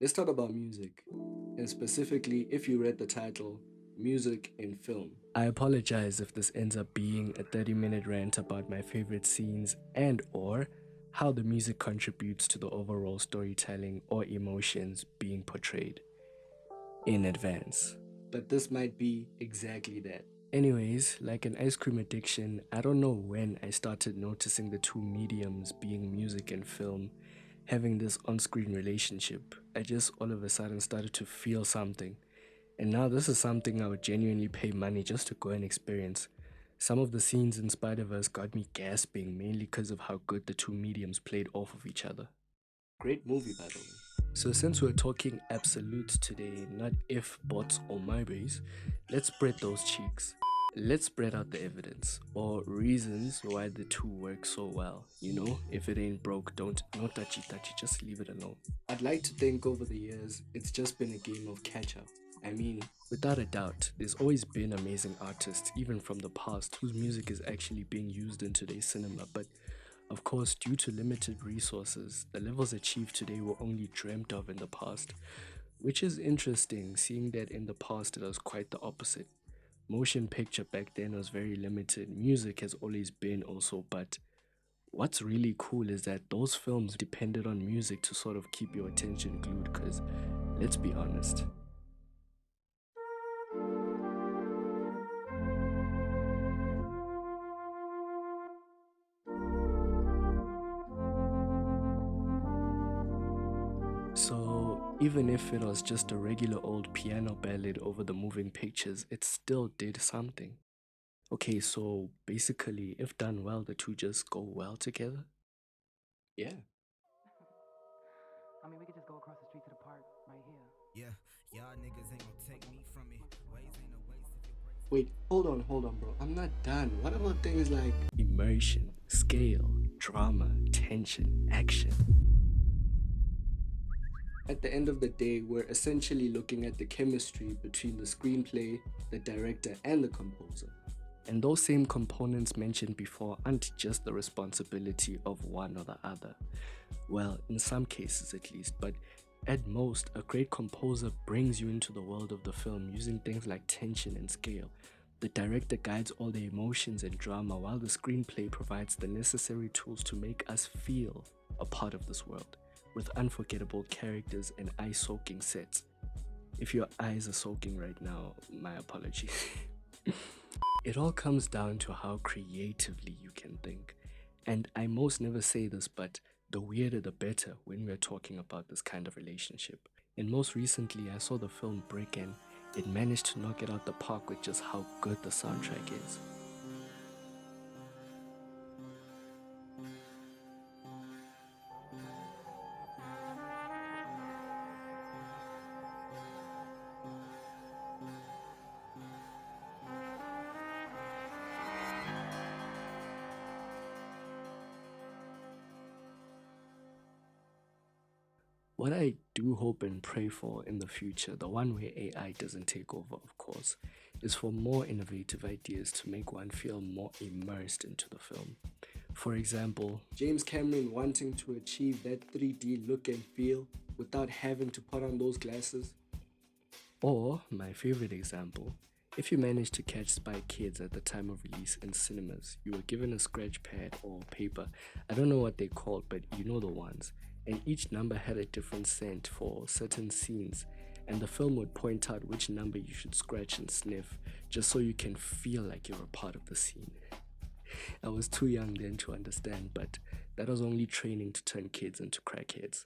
Let's talk about music, and specifically if you read the title, Music in Film. I apologize if this ends up being a 30-minute rant about my favorite scenes and or how the music contributes to the overall storytelling or emotions being portrayed in advance. But this might be exactly that. Anyways, like an ice cream addiction, I don't know when I started noticing the two mediums, being music and film, having this on screen relationship. I just all of a sudden started to feel something. And now this is something I would genuinely pay money just to go and experience. Some of the scenes in Spider-Verse got me gasping, mainly because of how good the two mediums played off of each other. Great movie, by the way. So since we're talking absolutes today, not if, buts, or maybes, let's spread those cheeks. Let's spread out the evidence or reasons why the two work so well. You know, if it ain't broke, don't no touchy touchy, just leave it alone. I'd like to think over the years, it's just been a game of catch up. I mean, without a doubt, there's always been amazing artists, even from the past, whose music is actually being used in today's cinema, but of course, due to limited resources, the levels achieved today were only dreamt of in the past, which is interesting, seeing that in the past it was quite the opposite. Motion picture back then was very limited, music has always been also, but what's really cool is that those films depended on music to sort of keep your attention glued, because let's be honest. So, even if it was just a regular old piano ballad over the moving pictures, it still did something. Okay, so basically, if done well, the two just go well together? Yeah. I mean, we could just go across the street to the park right here. Yeah, y'all niggas ain't gonna take me from me. Ways ain't a waste if you break. Wait, hold on, bro. I'm not done. What about things like immersion, scale, drama, tension, action? At the end of the day, we're essentially looking at the chemistry between the screenplay, the director, and the composer. And those same components mentioned before aren't just the responsibility of one or the other. Well, in some cases at least, but at most, a great composer brings you into the world of the film using things like tension and scale. The director guides all the emotions and drama, while the screenplay provides the necessary tools to make us feel a part of this world, with unforgettable characters and eye soaking sets. If your eyes are soaking right now, my apologies. It all comes down to how creatively you can think. And I most never say this, but the weirder the better when we're talking about this kind of relationship. And most recently, I saw the film Brick and it managed to knock it out the park with just how good the soundtrack is. What I do hope and pray for in the future, the one where AI doesn't take over, of course, is for more innovative ideas to make one feel more immersed into the film. For example, James Cameron wanting to achieve that 3D look and feel without having to put on those glasses. Or, my favorite example, if you managed to catch Spy Kids at the time of release in cinemas, you were given a scratch pad or paper. I don't know what they called, but you know the ones. And each number had a different scent for certain scenes. And the film would point out which number you should scratch and sniff, just so you can feel like you're a part of the scene. I was too young then to understand, but that was only training to turn kids into crackheads.